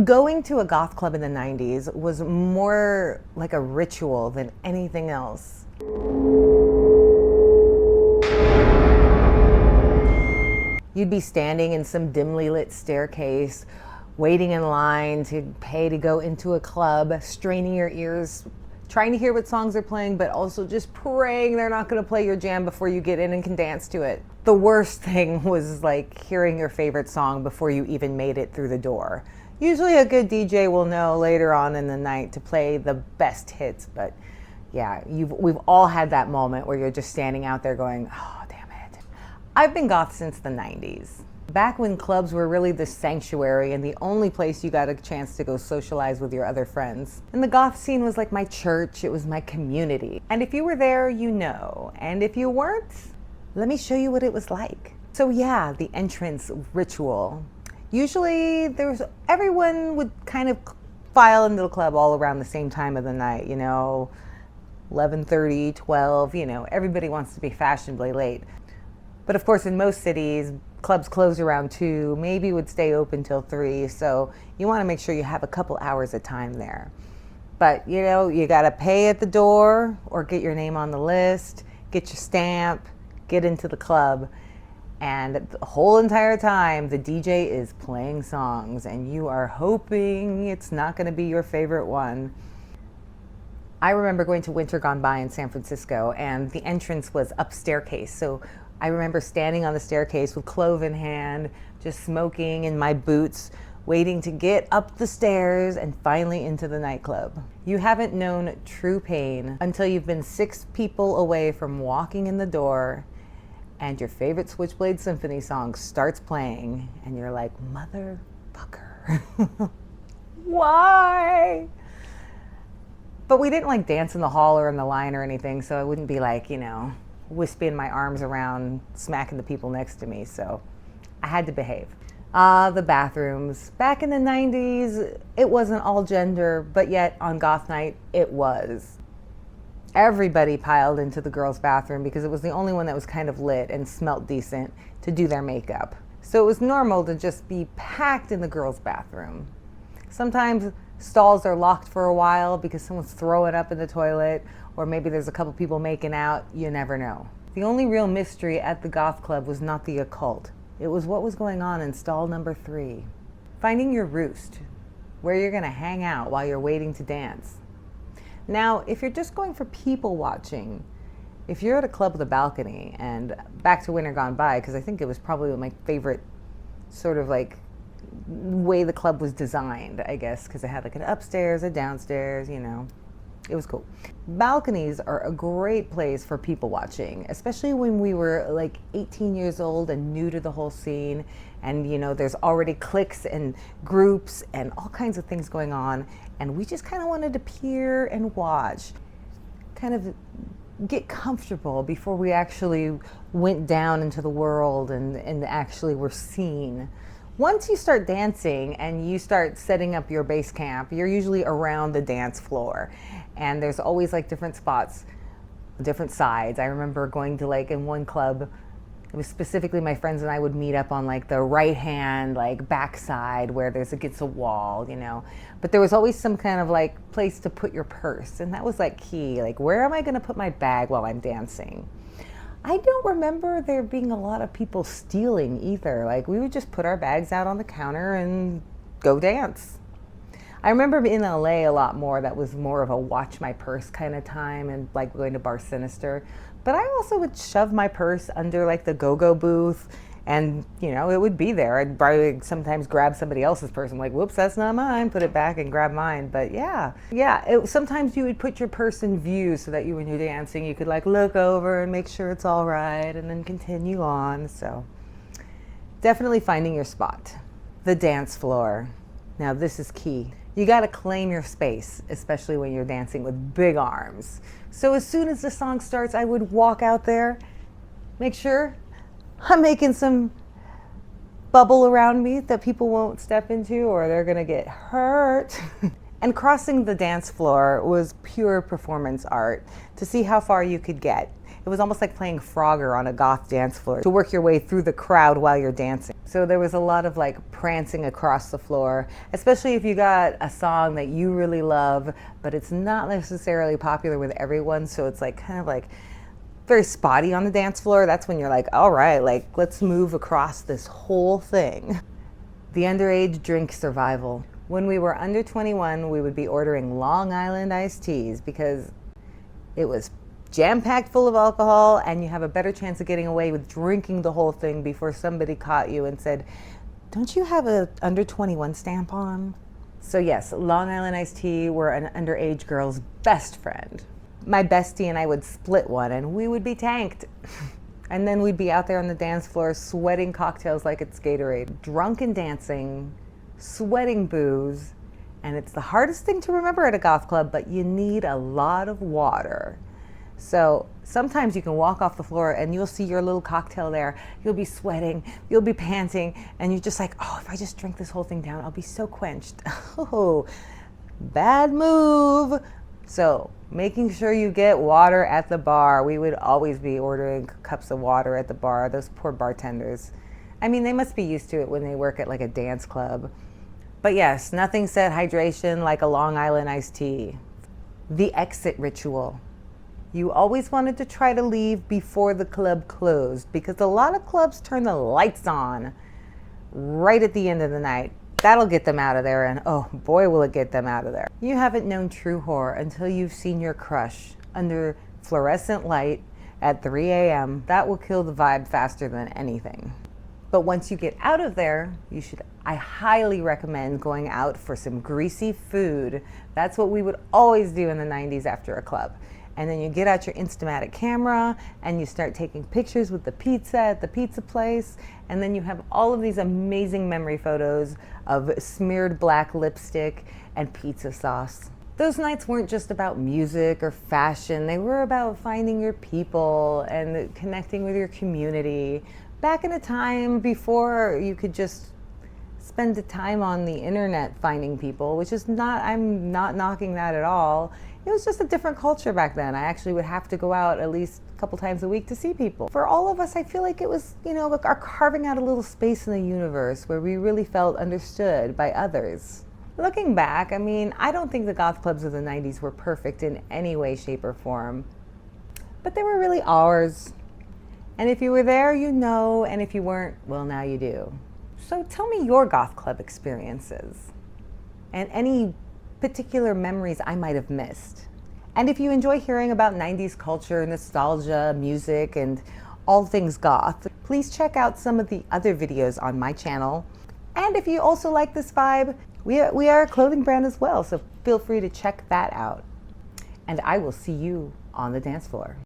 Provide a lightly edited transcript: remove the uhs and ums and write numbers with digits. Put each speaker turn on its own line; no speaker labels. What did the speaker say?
Going to a goth club in the 90s was more like a ritual than anything else. You'd be standing in some dimly lit staircase, waiting in line to pay to go into a club, straining your ears, trying to hear what songs they're playing, but also just praying they're not going to play your jam before you get in and can dance to it. The worst thing was like hearing your favorite song before you even made it through the door. Usually a good DJ will know later on in the night to play the best hits, but yeah, we've all had that moment where you're just standing out there going, oh, damn it. I've been goth since the 90s. Back when clubs were really the sanctuary and the only place you got a chance to go socialize with your other friends. And the goth scene was like my church, it was my community. And if you were there, you know. And if you weren't, let me show you what it was like. So yeah, the entrance ritual. Usually everyone would kind of file into the club all around the same time of the night, 11:30, 12, everybody wants to be fashionably late. But of course in most cities, clubs close around 2, maybe would stay open till 3, so you want to make sure you have a couple hours of time there. But you got to pay at the door or get your name on the list, get your stamp, get into the club. And the whole entire time, the DJ is playing songs and you are hoping it's not going to be your favorite one. I remember going to Winter Gone By in San Francisco and the entrance was up staircase. So I remember standing on the staircase with CLOVE in hand, just smoking in my boots, waiting to get up the stairs and finally into the nightclub. You haven't known true pain until you've been 6 people away from walking in the door and your favorite Switchblade Symphony song starts playing and you're like, motherfucker, why? But we didn't like dance in the hall or in the line or anything, so I wouldn't be like, wisping my arms around, smacking the people next to me, so I had to behave. The bathrooms. Back in the 90s, it wasn't all gender, but yet on goth night, it was. Everybody piled into the girls' bathroom because it was the only one that was kind of lit and smelt decent to do their makeup. So it was normal to just be packed in the girls' bathroom. Sometimes stalls are locked for a while because someone's throwing up in the toilet, or maybe there's a couple people making out, you never know. The only real mystery at the goth club was not the occult. It was what was going on in stall number 3. Finding your roost, where you're gonna hang out while you're waiting to dance. Now, if you're just going for people watching, if you're at a club with a balcony, and back to Winter Gone By, because I think it was probably my favorite sort of like way the club was designed, I guess, because it had like an upstairs, a downstairs, it was cool. Balconies are a great place for people watching, especially when we were like 18 years old and new to the whole scene. And there's already cliques and groups and all kinds of things going on. And we just kind of wanted to peer and watch, kind of get comfortable before we actually went down into the world and actually were seen. Once you start dancing and you start setting up your base camp, you're usually around the dance floor. And there's always like different spots, different sides. I remember going to like in one club, it was specifically my friends and I would meet up on like the right hand, like backside where there's against a wall, But there was always some kind of like place to put your purse. And that was like key. Like, where am I going to put my bag while I'm dancing? I don't remember there being a lot of people stealing either. Like, we would just put our bags out on the counter and go dance. I remember in LA a lot more, that was more of a watch my purse kind of time and like going to Bar Sinister. But I also would shove my purse under like the go-go booth and, it would be there. I'd probably sometimes grab somebody else's purse. I'm like, whoops, that's not mine. Put it back and grab mine. But yeah. Sometimes you would put your purse in view so that when you're dancing, you could like look over and make sure it's all right and then continue on. So definitely finding your spot. The dance floor. Now this is key. You got to claim your space, especially when you're dancing with big arms. So as soon as the song starts, I would walk out there, make sure I'm making some bubble around me that people won't step into or they're gonna get hurt. And crossing the dance floor was pure performance art to see how far you could get. It was almost like playing Frogger on a goth dance floor to work your way through the crowd while you're dancing. So there was a lot of like prancing across the floor, especially if you got a song that you really love, but it's not necessarily popular with everyone. So it's like kind of like very spotty on the dance floor. That's when you're like, all right, like let's move across this whole thing. The underage drink survival. When we were under 21, we would be ordering Long Island iced teas because it was jam-packed full of alcohol and you have a better chance of getting away with drinking the whole thing before somebody caught you and said, don't you have a under 21 stamp on? So yes, Long Island iced tea were an underage girl's best friend. My bestie and I would split one and we would be tanked. And then we'd be out there on the dance floor sweating cocktails like it's Gatorade. Drunk and dancing, sweating booze, and it's the hardest thing to remember at a goth club, but you need a lot of water. So sometimes you can walk off the floor and you'll see your little cocktail there. You'll be sweating, you'll be panting, and you're just like, oh, if I just drink this whole thing down, I'll be so quenched. Oh, bad move. So making sure you get water at the bar. We would always be ordering cups of water at the bar. Those poor bartenders. I mean, they must be used to it when they work at like a dance club. But yes, nothing said hydration like a Long Island iced tea. The exit ritual. You always wanted to try to leave before the club closed because a lot of clubs turn the lights on right at the end of the night. That'll get them out of there, and oh boy will it get them out of there. You haven't known true horror until you've seen your crush under fluorescent light at 3 a.m. That will kill the vibe faster than anything. But once you get out of there, I highly recommend going out for some greasy food. That's what we would always do in the 90s after a club. And then you get out your Instamatic camera and you start taking pictures with the pizza at the pizza place. And then you have all of these amazing memory photos of smeared black lipstick and pizza sauce. Those nights weren't just about music or fashion. They were about finding your people and connecting with your community. Back in a time before you could just spend the time on the internet finding people, which is I'm not knocking that at all. It was just a different culture back then. I actually would have to go out at least a couple times a week to see people. For all of us, I feel like it was, like our carving out a little space in the universe where we really felt understood by others. Looking back, I mean, I don't think the goth clubs of the 90s were perfect in any way, shape, or form, but they were really ours. And if you were there, you know, and if you weren't, well, now you do. So tell me your goth club experiences and any particular memories I might have missed. And if you enjoy hearing about 90s culture, nostalgia, music, and all things goth, please check out some of the other videos on my channel. And if you also like this vibe, we are a clothing brand as well, so feel free to check that out. And I will see you on the dance floor.